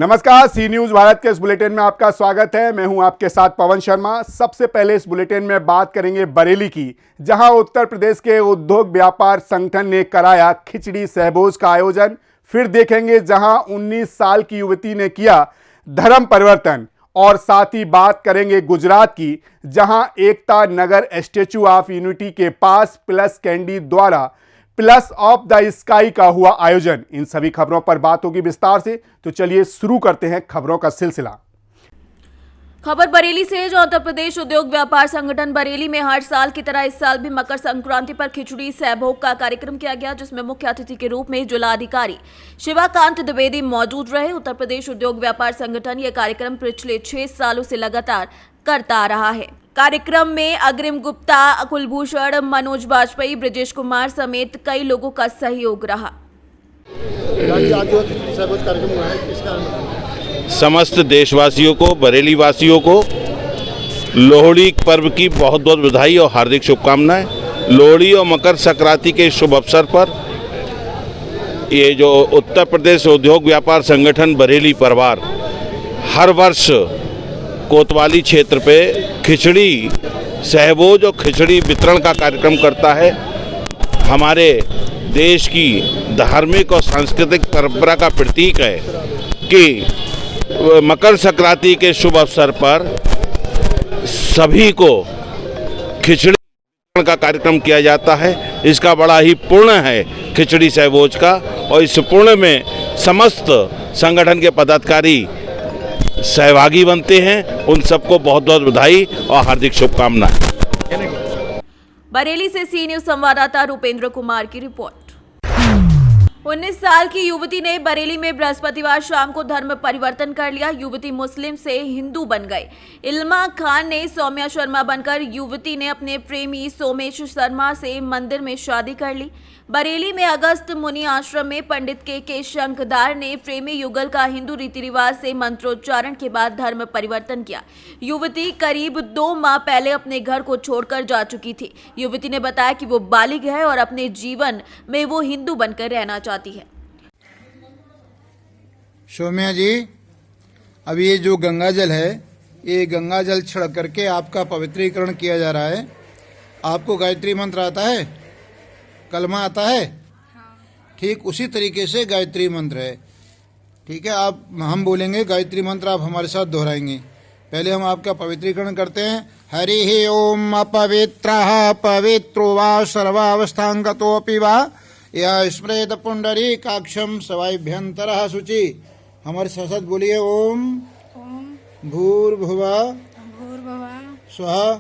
नमस्कार, सी न्यूज भारत के इस बुलेटिन में आपका स्वागत है। मैं हूं आपके साथ पवन शर्मा। सबसे पहले इस बुलेटिन में बात करेंगे बरेली की, जहां उत्तर प्रदेश के उद्योग व्यापार संगठन ने कराया खिचड़ी सहभोज का आयोजन। फिर देखेंगे जहां 19 साल की युवती ने किया धर्म परिवर्तन, और साथ ही बात करेंगे गुजरात की, जहां Ekta Nagar statue of unity के पास प्लस कैंडी द्वारा प्लस ऑफ द स्काई का हुआ आयोजन। इन सभी खबरों पर बात होगी विस्तार से, तो चलिए शुरू करते हैं खबरों का सिलसिला। खबर बरेली से है, जो उत्तर प्रदेश उद्योग व्यापार संगठन बरेली में हर साल की तरह इस साल भी मकर संक्रांति पर खिचड़ी सहभोग का कार्यक्रम किया गया, जिसमें मुख्य अतिथि के रूप में जिलाधिकारी शिवाकांत द्विवेदी मौजूद रहे। उत्तर प्रदेश उद्योग व्यापार संगठन यह कार्यक्रम पिछले 6 सालों से लगातार करता आ रहा है। कार्यक्रम में अग्रिम गुप्ता, कुलभूषण, मनोज वाजपेयी, ब्रजेश कुमार समेत कई लोगों का सहयोग रहा। समस्त देशवासियों को, बरेली वासियों को लोहड़ी पर्व की बहुत बहुत बधाई और हार्दिक शुभकामनाएं। लोहड़ी और मकर संक्रांति के शुभ अवसर पर ये जो उत्तर प्रदेश उद्योग व्यापार संगठन बरेली परिवार हर वर्ष कोतवाली क्षेत्र पे खिचड़ी सहभोज और खिचड़ी वितरण का कार्यक्रम करता है। हमारे देश की धार्मिक और सांस्कृतिक परंपरा का प्रतीक है कि मकर संक्रांति के शुभ अवसर पर सभी को खिचड़ी वितरण का कार्यक्रम किया जाता है। इसका बड़ा ही पुण्य है खिचड़ी सहभोज का, और इस पुण्य में समस्त संगठन के पदाधिकारी सहभागी बनते हैं। उन सबको बहुत बहुत बधाई और हार्दिक शुभकामनाएं। बरेली से सी न्यूज संवाददाता रुपेंद्र कुमार की रिपोर्ट। 19 साल की युवती ने बरेली में बृहस्पतिवार शाम को धर्म परिवर्तन कर लिया। युवती मुस्लिम से हिंदू बन गई। इल्मा खान ने सौम्या शर्मा बनकर युवती ने अपने प्रेमी सोमेश शर्मा से मंदिर में शादी कर ली। बरेली में अगस्त मुनि आश्रम में पंडित के शंखदार ने प्रेमी युगल का हिंदू रीति रिवाज से मंत्रोच्चारण के बाद धर्म परिवर्तन किया। युवती करीब 2 माह पहले अपने घर को छोड़कर जा चुकी थी। युवती ने बताया कि वो बालिग है और अपने जीवन में वो हिंदू बनकर रहना चाहती है। सौम्या जी, अब ये जो गंगा जल है, ये गंगा जल छिड़क करके आपका पवित्रीकरण किया जा रहा है। आपको गायत्री मंत्र आता है, कलमा आता है? ठीक उसी तरीके से गायत्री मंत्र है। ठीक है, आप हम बोलेंगे गायत्री मंत्र, आप हमारे साथ दोहराएंगे। पहले हम आपका पवित्रीकरण करते हैं। हरि ओम अपवित्रः पवित्रो वा सर्वावस्थांगतोऽपि वा या स्मृत पुंडरीकाक्षं सवाभ्यंतरः शुचि। हमारे साथ बोलिए ओम भूर्भुवः स्वः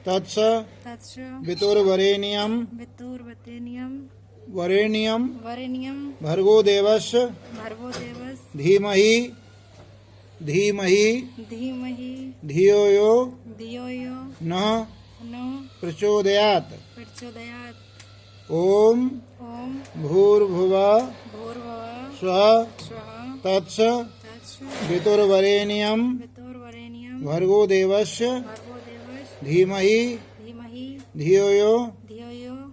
तत्स वितुर्वरेण्यं वरेण्यं भर्गो देवस्य धीमहि धियो यो नः प्रचोदयात्। ओम भूर्भुवः स्वः तत्स वितुर्वरेण्यं भर्गो देवस्य धीमहि धियो यो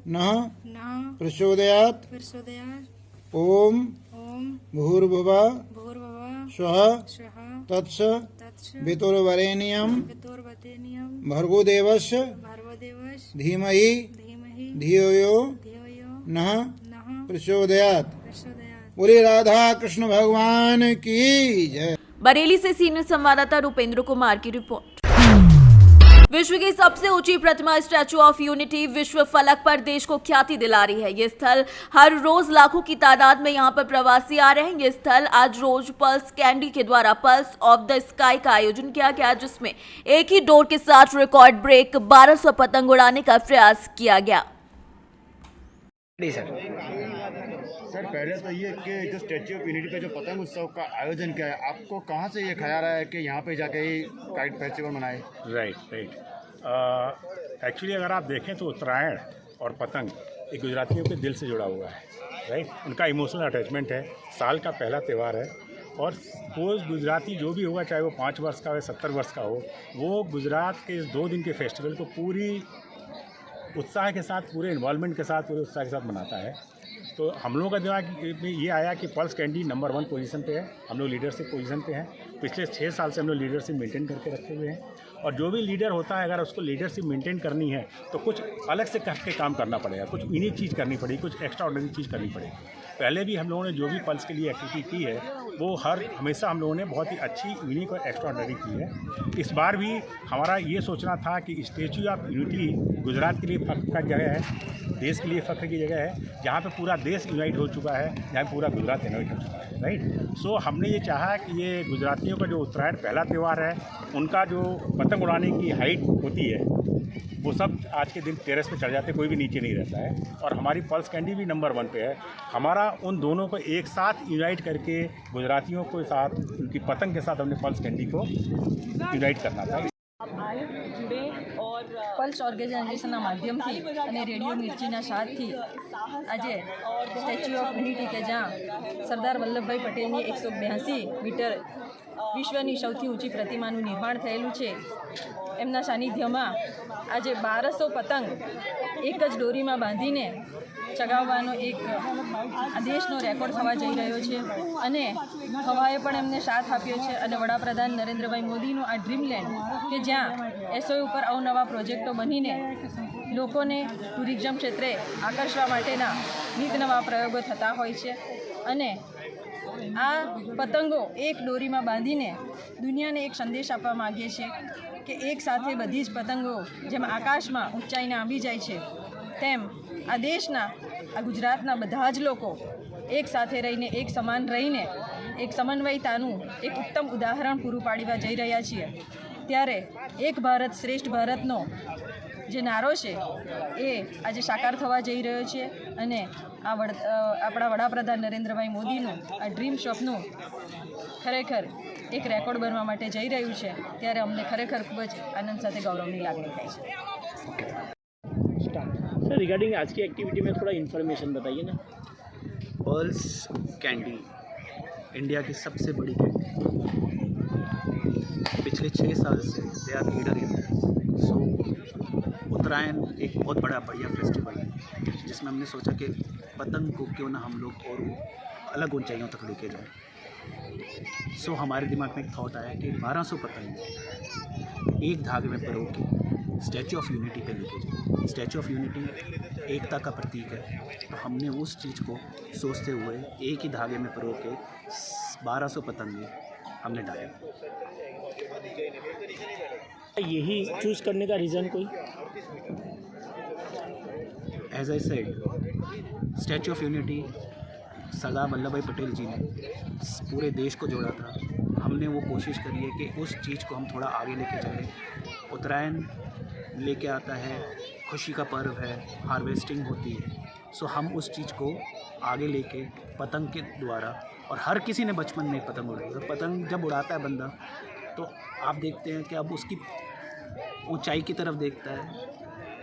नः प्रचोदयात्। ओम भूर्भुवः स्वः तत्स वितुर्वरेण्यं भर्गो देवस्य धीमहि धियो यो नः प्रचोदयात्। बोले राधा कृष्ण भगवान की जय। बरेली से सीनियर संवाददाता रुपेंद्र कुमार की रिपोर्ट। विश्व की सबसे ऊंची प्रतिमा स्टैच्यू ऑफ यूनिटी विश्व फलक पर देश को ख्याति दिला रही है। ये स्थल हर रोज लाखों की तादाद में यहाँ पर प्रवासी आ रहे हैं। ये स्थल आज रोज पल्स कैंडी के द्वारा पल्स ऑफ द स्काई का आयोजन किया गया, जिसमें एक ही डोर के साथ रिकॉर्ड ब्रेक 1200 पतंग उड़ाने का प्रयास किया गया। सर, पहले तो ये कि जो स्टैच्यू ऑफ यूनिटी पे जो पतंग उत्सव का आयोजन किया है, आपको कहाँ से ये ख्याल आया है कि यहाँ पे जाके ही काइट फेस्टिवल मनाए? राइट। एक्चुअली अगर आप देखें तो उत्तरायण और पतंग एक गुजरातियों के दिल से जुड़ा हुआ है। राइट, उनका इमोशनल अटैचमेंट है। साल का पहला त्यौहार है, और वो गुजराती जो भी होगा, चाहे वो 5 वर्ष का हो, 70 वर्ष का हो, वो गुजरात के इस 2 दिन के फेस्टिवल को पूरी उत्साह के साथ, पूरे इन्वॉल्वमेंट के साथ, पूरे उत्साह के साथ मनाता है। तो हम लोगों का दिमाग में ये आया कि पल्स कैंडी नंबर 1 पोजीशन पे है, हम लोग लीडरशिप पोजीशन पे हैं। पिछले 6 साल से हम लोग लीडरशिप मेंटेन करके रखे हुए हैं, और जो भी लीडर होता है अगर उसको लीडरशिप मेंटेन करनी है तो कुछ अलग से करके काम करना पड़ेगा, कुछ यूनिक चीज़ करनी पड़ेगी, कुछ एक्स्ट्रा ऑर्डिनरी चीज़ करनी पड़ेगी। पहले भी हम लोगों ने जो भी पल्स के लिए एक्टिविटी की है वो हमेशा हम लोगों ने बहुत ही अच्छी, यूनिक और एक्स्ट्रा ऑर्डिनरी की है। इस बार भी हमारा ये सोचना था कि स्टैच्यू ऑफ यूनिटी गुजरात के लिए फख्र का जगह है, देश के लिए फख्र की जगह है, जहाँ पे पूरा देश यूनाइट हो चुका है, जहाँ पूरा गुजरात यूनाइट हो चुका है, राइट। सो हमने ये चाहा कि ये गुजरातियों का जो उत्तरायण पहला त्यौहार है, उनका जो पतंग उड़ाने की हाइट होती है वो सब आज के दिन टेरेस पे चढ़ जाते, कोई भी नीचे नहीं रहता है, और हमारी पल्स कैंडी भी नंबर 1 पे है। हमारा उन दोनों को एक साथ यूनाइट करके गुजरातियों के साथ, उनकी पतंग के साथ हमने पल्स कैंडी को यूनाइट करना था। પલ્સ ઓર્ગેનાઇઝેશનના માધ્યમથી અને રેડિયો મિર્ચીના સાથથી આજે સ્ટેચ્યુ ઓફ યુનિટી કે જ્યાં સરદાર વલ્લભભાઈ પટેલની 182 મીટર વિશ્વની સૌથી ઊંચી પ્રતિમાનું નિર્માણ થયેલું છે, એમના સાનિધ્યમાં આજે 1200 પતંગ એક જ દોરીમાં બાંધીને ચગાવવાનો એક આ દેશનો રેકોર્ડ થવા જઈ રહ્યો છે, અને હવાએ પણ એમને સાથ આપ્યો છે, અને વડાપ્રધાન નરેન્દ્રભાઈ મોદીનું આ ડ્રીમલેન્ડ કે જ્યાં એસઓએ ઉપર અવનવા પ્રોજેક્ટો બનીને લોકોને ટુરિઝમ ક્ષેત્રે આકર્ષવા માટેના નીત નવા પ્રયોગો થતા હોય છે, અને આ પતંગો એક દોરીમાં બાંધીને દુનિયાને એક સંદેશ આપવા માગીએ છીએ કે એક સાથે બધી જ પતંગો જેમ આકાશમાં ઊંચાઈને આંબી જાય છે, તેમ આ દેશના, આ ગુજરાતના બધા જ લોકો એક સાથે રહીને, એક સમાન રહીને એક સમન્વયતાનું એક ઉત્તમ ઉદાહરણ પૂરું પાડવા જઈ રહ્યા છીએ। ત્યારે એક ભારત શ્રેષ્ઠ ભારતનો જે નારો છે એ આજે સાકાર થવા જઈ રહ્યો છે, અને આપણા વડાપ્રધાન નરેન્દ્રભાઈ મોદીનું આ ડ્રીમ સ્વપ્નું ખરેખર એક રેકોર્ડ બનવા માટે જઈ રહ્યું છે, ત્યારે અમને ખરેખર ખૂબ જ આનંદ સાથે ગૌરવની લાગણી થાય છે। सर, रिगार्डिंग आज की एक्टिविटी में थोड़ा इन्फॉर्मेशन बताइए ना। पल्स कैंडी इंडिया की सबसे बड़ी कैंडी, पिछले 6 साल से they are leader in this. So Uttarayan एक बहुत बड़ा बढ़िया फेस्टिवल है, जिसमें हमने सोचा कि पतंग को क्यों ना हम लोग और अलग ऊंचाइयों तक लेके जाएं। सो हमारे दिमाग में एक थॉट आया कि 1200 पतंग एक धागे में पिरो के स्टैच्यू ऑफ यूनिटी पे लेके जाए। स्टैच्यू ऑफ यूनिटी एकता का प्रतीक है, तो हमने उस चीज़ को सोचते हुए एक ही धागे में पिरो के 1200 पतंगे हमने डाले। यही चूज़ करने का रीज़न कोई? As I said, statue of unity Sardar Vallabhbhai Patel जी ने पूरे देश को जोड़ा था। हमने वो कोशिश करी है कि उस चीज़ को हम थोड़ा आगे लेके चलें। उत्तरायण लेके आता है, खुशी का पर्व है, हार्वेस्टिंग होती है, सो हम उस चीज़ को आगे लेके पतंग के द्वारा, और हर किसी ने बचपन में पतंग उड़ाई, और पतंग जब उड़ाता है बंदा तो आप देखते हैं कि अब उसकी ऊंचाई की तरफ देखता है,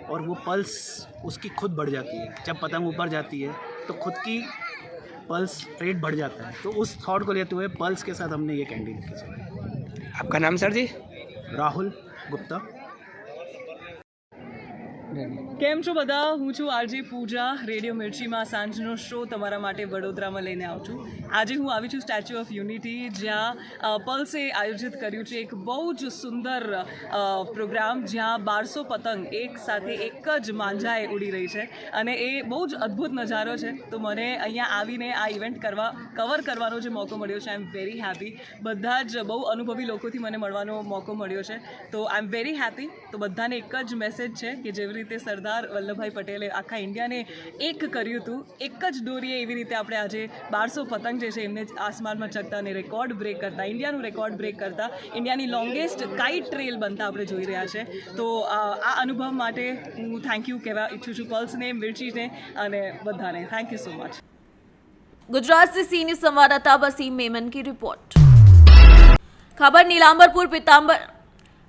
और वो पल्स उसकी खुद बढ़ जाती है। जब पतंग ऊपर जाती है तो खुद की पल्स रेट बढ़ जाता है। तो उस थॉट को लेते हुए पल्स के साथ हमने ये कैंडी लिखी है। आपका नाम सर जी? राहुल गुप्ता। કેમ છો બધા? હું છું આરજે પૂજા। રેડિયો મિર્ચીમાં સાંજનો શો તમારા માટે વડોદરામાં લઈને આવું છું। આજે હું આવી છું સ્ટેચ્યુ ઓફ યુનિટી, જ્યાં પલ્સે આયોજિત કર્યું છે એક બહુ જ સુંદર પ્રોગ્રામ, જ્યાં 1200 પતંગ એક સાથે એક જ માંજાએ ઉડી રહી છે, અને એ બહુ જ અદ્ભુત નજારો છે। તો મને અહીંયા આવીને આ ઇવેન્ટ કવર કરવાનો જે મોકો મળ્યો છે, આઈ એમ વેરી હેપી। બધા જ બહુ અનુભવી લોકોથી મને મળવાનો મોકો મળ્યો છે, તો આઈ એમ વેરી હેપી। તો બધાને એક જ મેસેજ છે કે જેવી રીતે સરદાર વલ્લભભાઈ પટેલે આખા ઇન્ડિયાને એક કર્યું હતું, એક જ દોરીએ એવી રીતે આપણે આજે 1200 પતંગ જે છે એમને આસમાનમાં ચગતા અને રેકોર્ડ બ્રેક કરતા, ઇન્ડિયાનું રેકોર્ડ બ્રેક કરતા, ઇન્ડિયાની લોંગેસ્ટ કાઇટ ટ્રેલ બનતા આપણે જોઈ રહ્યા છે। તો આ અનુભવ માટે હું થેન્ક યુ કહેવા ઈચ્છું છું પલ્સને, મિર્ચીને અને બધાને। Thank you so much. Gujarat से सी न्यूज संवाददाता वसीम मेमन की रिपोर्ट। खबर नीलांबरपुर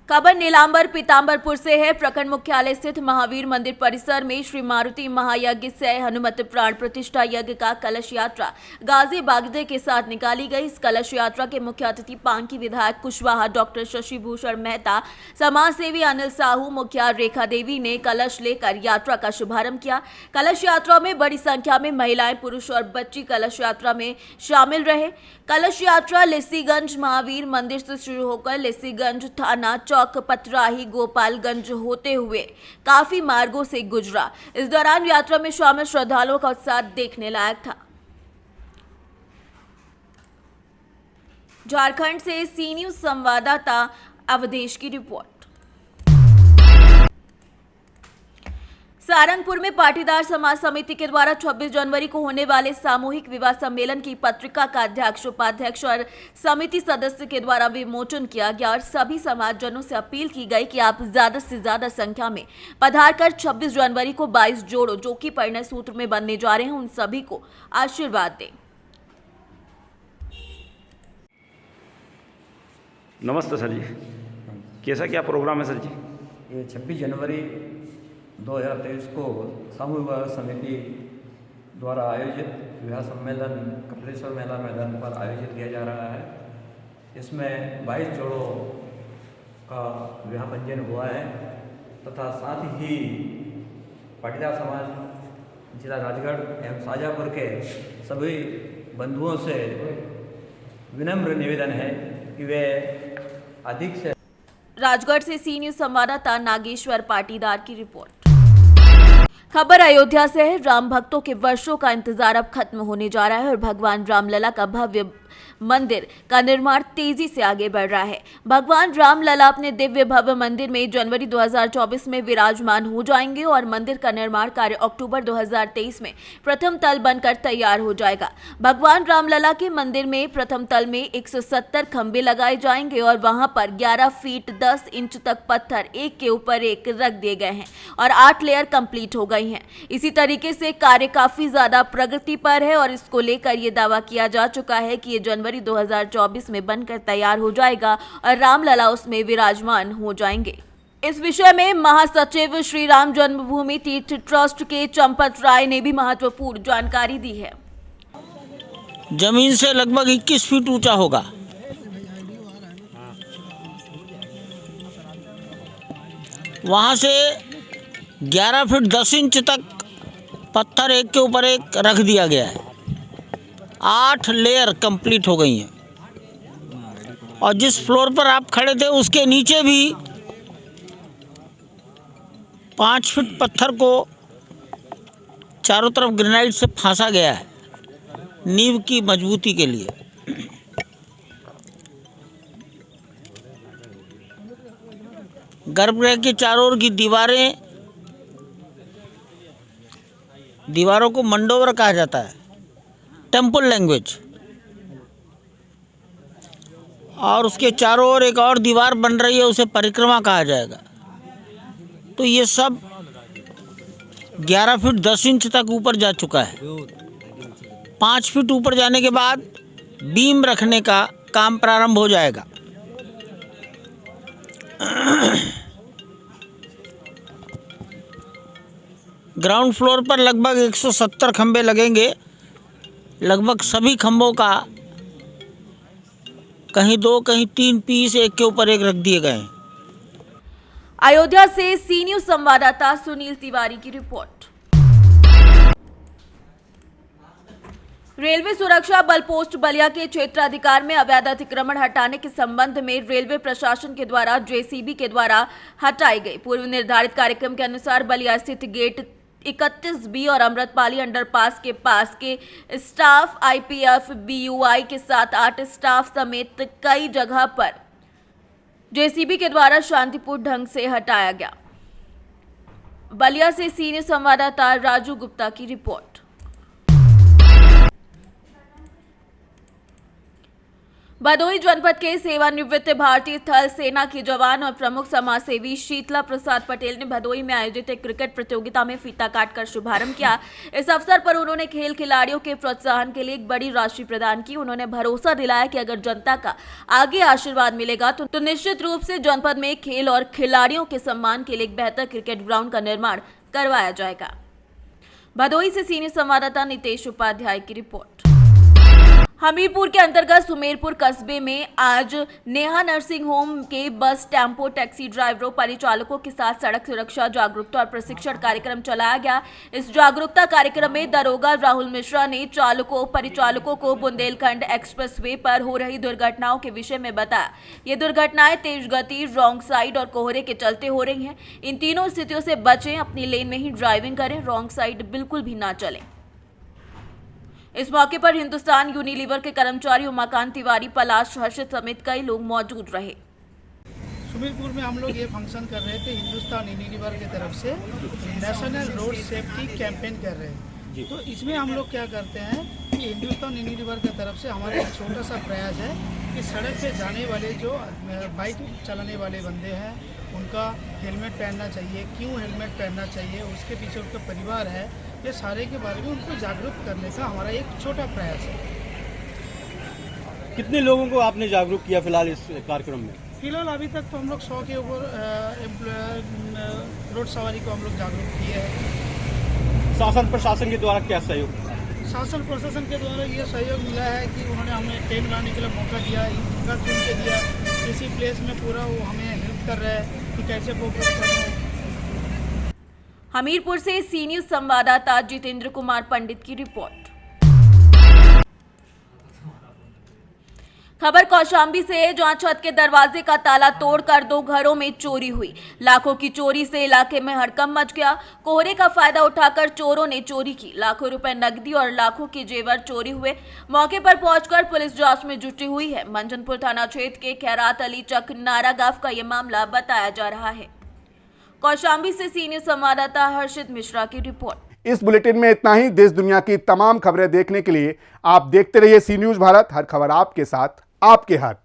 खबर नीलांबर पीतांबरपुर से है। प्रखंड मुख्यालय स्थित महावीर मंदिर परिसर में श्री मारुति महायज्ञ से हनुमत प्राण प्रतिष्ठा यज्ञ का कलश यात्रा गाजी बागदे के साथ निकाली गई। इस कलश यात्रा के मुख्य अतिथि पांकी विधायक कुशवाहा, डॉक्टर शशि भूषण मेहता, समाज सेवी अनिल साहू, मुखिया रेखा देवी ने कलश लेकर यात्रा का शुभारंभ किया। कलश यात्रा में बड़ी संख्या में महिलाएं, पुरुष और बच्ची कलश यात्रा में शामिल रहे। कलश यात्रा लेसीगंज महावीर मंदिर से शुरू होकर लेसीगंज थाना चौक, पतराही, गोपालगंज होते हुए काफी मार्गों से गुजरा। इस दौरान यात्रा में शामिल श्रद्धालुओं का उत्साह देखने लायक था। झारखंड से सी न्यूज संवाददाता अवधेश की रिपोर्ट। सारंगपुर में पाटीदार समाज समिति के द्वारा 26 जनवरी को होने वाले सामूहिक विवाह सम्मेलन की पत्रिका का अध्यक्ष, उपाध्यक्ष और समिति सदस्य के द्वारा विमोचन किया गया और सभी समाजजनों से अपील की गई कि आप ज्यादा से ज्यादा संख्या में पधारकर 26 जनवरी को 22 जोड़ों जो कि परिणय सूत्र में बनने जा रहे हैं, उन सभी को आशीर्वाद दें। नमस्ते सर जी, कैसा क्या प्रोग्राम है सर जी? ये 26 जनवरी 2023 को सामूहिक विवाह समिति द्वारा आयोजित विवाह सम्मेलन कपिलेश्वर मेला मैदान पर आयोजित किया जा रहा है। इसमें 22 जोड़ों का विवाह पंजीयन हुआ है तथा साथ ही पाटीदार समाज जिला राजगढ़ एवं शाजापुर के सभी बंधुओं से विनम्र निवेदन है कि वे अधिक से। राजगढ़ से सी न्यूज संवाददाता नागेश्वर पाटीदार की रिपोर्ट। खबर अयोध्या से है। राम भक्तों के वर्षों का इंतजार अब खत्म होने जा रहा है और भगवान रामलला का भव्य मंदिर का निर्माण तेजी से आगे बढ़ रहा है। भगवान रामलला अपने दिव्य भव्य मंदिर में जनवरी 2024 में विराजमान हो जाएंगे और मंदिर का निर्माण कार्य अक्टूबर 2023 में प्रथम तल बनकर तैयार हो जाएगा। भगवान रामलला के मंदिर में प्रथम तल में 170 खंभे लगाए जाएंगे और वहां पर 11 फीट 10 इंच तक पत्थर एक के ऊपर एक रख दिए गए हैं और 8 लेयर कंप्लीट हो गई हैं। इसी तरीके से कार्य काफी ज्यादा प्रगति पर है और इसको लेकर ये दावा किया जा चुका है कि ये जनवरी 2024 में बनकर तैयार हो जाएगा और रामलला उसमें विराजमान हो जाएंगे। इस विषय में महासचिव श्री राम जन्मभूमि तीर्थ ट्रस्ट के चंपत राय ने भी महत्वपूर्ण जानकारी दी है। जमीन से लगभग 21 फीट ऊंचा होगा। वहां से 11 फीट 10 इंच तक पत्थर एक के ऊपर एक रख दिया गया है। 8 लेयर कंप्लीट हो गई हैं और जिस फ्लोर पर आप खड़े थे उसके नीचे भी 5 फीट पत्थर को चारों तरफ ग्रेनाइट से फांसा गया है नींव की मजबूती के लिए। गर्भगृह के चारों ओर की दीवारों को मंडोवर कहा जाता है, टेम्पल लैंग्वेज। और उसके चारों ओर एक और दीवार बन रही है, उसे परिक्रमा कहा जाएगा। तो ये सब 11 फीट 10 इंच तक ऊपर जा चुका है। 5 फीट ऊपर जाने के बाद बीम रखने का काम प्रारंभ हो जाएगा। ग्राउंड फ्लोर पर लगभग 170 खंभे लगेंगे। लगभग सभी खंभों का कहीं 2 कहीं 3 पीस एक के ऊपर एक रख दिए गए हैं। अयोध्या से सी न्यूज संवाददाता सुनील तिवारी की रिपोर्ट। रेलवे सुरक्षा बल पोस्ट बलिया के क्षेत्राधिकार में अवैध अतिक्रमण हटाने के संबंध में रेलवे प्रशासन के द्वारा जेसीबी के द्वारा हटाई गई। पूर्व निर्धारित कार्यक्रम के अनुसार बलिया स्थित गेट 31B और अमृतपाली अंडरपास के पास के स्टाफ IPF BUI के 7-8 स्टाफ समेत कई जगह पर जेसीबी के द्वारा शांतिपूर्ण ढंग से हटाया गया। बलिया से सीनियर संवाददाता राजू गुप्ता की रिपोर्ट। भदोही जनपद के सेवानिवृत्त भारतीय थल सेना के जवान और प्रमुख समाजसेवी शीतला प्रसाद पटेल ने भदोही में आयोजित एक क्रिकेट प्रतियोगिता में फीता काटकर शुभारंभ किया। इस अवसर पर उन्होंने खेल खिलाड़ियों के प्रोत्साहन के लिए एक बड़ी राशि प्रदान की। उन्होंने भरोसा दिलाया कि अगर जनता का आगे आशीर्वाद मिलेगा तो निश्चित रूप से जनपद में खेल और खिलाड़ियों के सम्मान के लिए एक बेहतर क्रिकेट ग्राउंड का निर्माण करवाया जाएगा। भदोही से सीनियर संवाददाता नितेश उपाध्याय की रिपोर्ट। हमीरपुर के अंतर्गत सुमेरपुर कस्बे में आज नेहा नर्सिंग होम के बस, टेम्पो, टैक्सी ड्राइवरों, परिचालकों के साथ सड़क सुरक्षा जागरूकता और प्रशिक्षण कार्यक्रम चलाया गया। इस जागरूकता कार्यक्रम में दरोगा राहुल मिश्रा ने चालकों, परिचालकों को बुंदेलखंड एक्सप्रेसवे पर हो रही दुर्घटनाओं के विषय में बताया। ये दुर्घटनाएं तेज गति, रॉन्ग साइड और कोहरे के चलते हो रही हैं। इन तीनों स्थितियों से बचें, अपनी लेन में ही ड्राइविंग करें, रॉन्ग साइड बिल्कुल भी ना चलें। इस मौके पर हिंदुस्तान यूनिलीवर के कर्मचारी उमाकांत तिवारी, पलाश, हर्षित समेत कई लोग मौजूद रहे। सुमेरपुर में हम लोग ये फंक्शन कर रहे थे, हिंदुस्तान यूनिलीवर की तरफ से नेशनल रोड सेफ्टी कैंपेन कर रहे हैं। तो इसमें हम लोग क्या करते हैं कि हिंदुस्तान यूनिलीवर की तरफ से हमारा एक छोटा सा प्रयास है कि सड़क पे जाने वाले जो बाइक चलाने वाले बंदे हैं उनका हेलमेट पहनना चाहिए, क्यों हेलमेट पहनना चाहिए, उसके पीछे उनका परिवार है, ये सारे के बारे में उनको जागरूक करने का हमारा एक छोटा प्रयास है। कितने लोगों को आपने जागरूक किया फिलहाल इस कार्यक्रम में? फिलहाल अभी तक तो हम लोग 100 के ऊपर रोड सवारी को हम लोग जागरूक किए हैं। शासन प्रशासन के द्वारा क्या सहयोग? शासन प्रशासन के द्वारा ये सहयोग मिला है कि उन्होंने हमें ट्रेन बनाने के लिए मौका दिया, जगह चुन के दिया, किसी प्लेस में पूरा वो हमें हेल्प कर रहा है कि कैसे कोऑपरेट करना है। हमीरपुर से सीनियर संवाददाता जितेंद्र कुमार पंडित की रिपोर्ट। खबर कौशाम्बी से है, जहां छत के दरवाजे का ताला तोड़कर 2 घरों में चोरी हुई। लाखों की चोरी से इलाके में हड़कंप मच गया। कोहरे का फायदा उठाकर चोरों ने चोरी की। लाखों रुपए नकदी और लाखों के जेवर चोरी हुए। मौके पर पहुंचकर पुलिस जांच में जुटी हुई है। मंजनपुर थाना क्षेत्र के खैरात अली चक नारागांव का यह मामला बताया जा रहा है। कौशाम्बी से सीनियर संवाददाता हर्षित मिश्रा की रिपोर्ट। इस बुलेटिन में इतना ही। देश दुनिया की तमाम खबरें देखने के लिए आप देखते रहिए सी न्यूज़ भारत। हर खबर आपके साथ, आपके हाथ।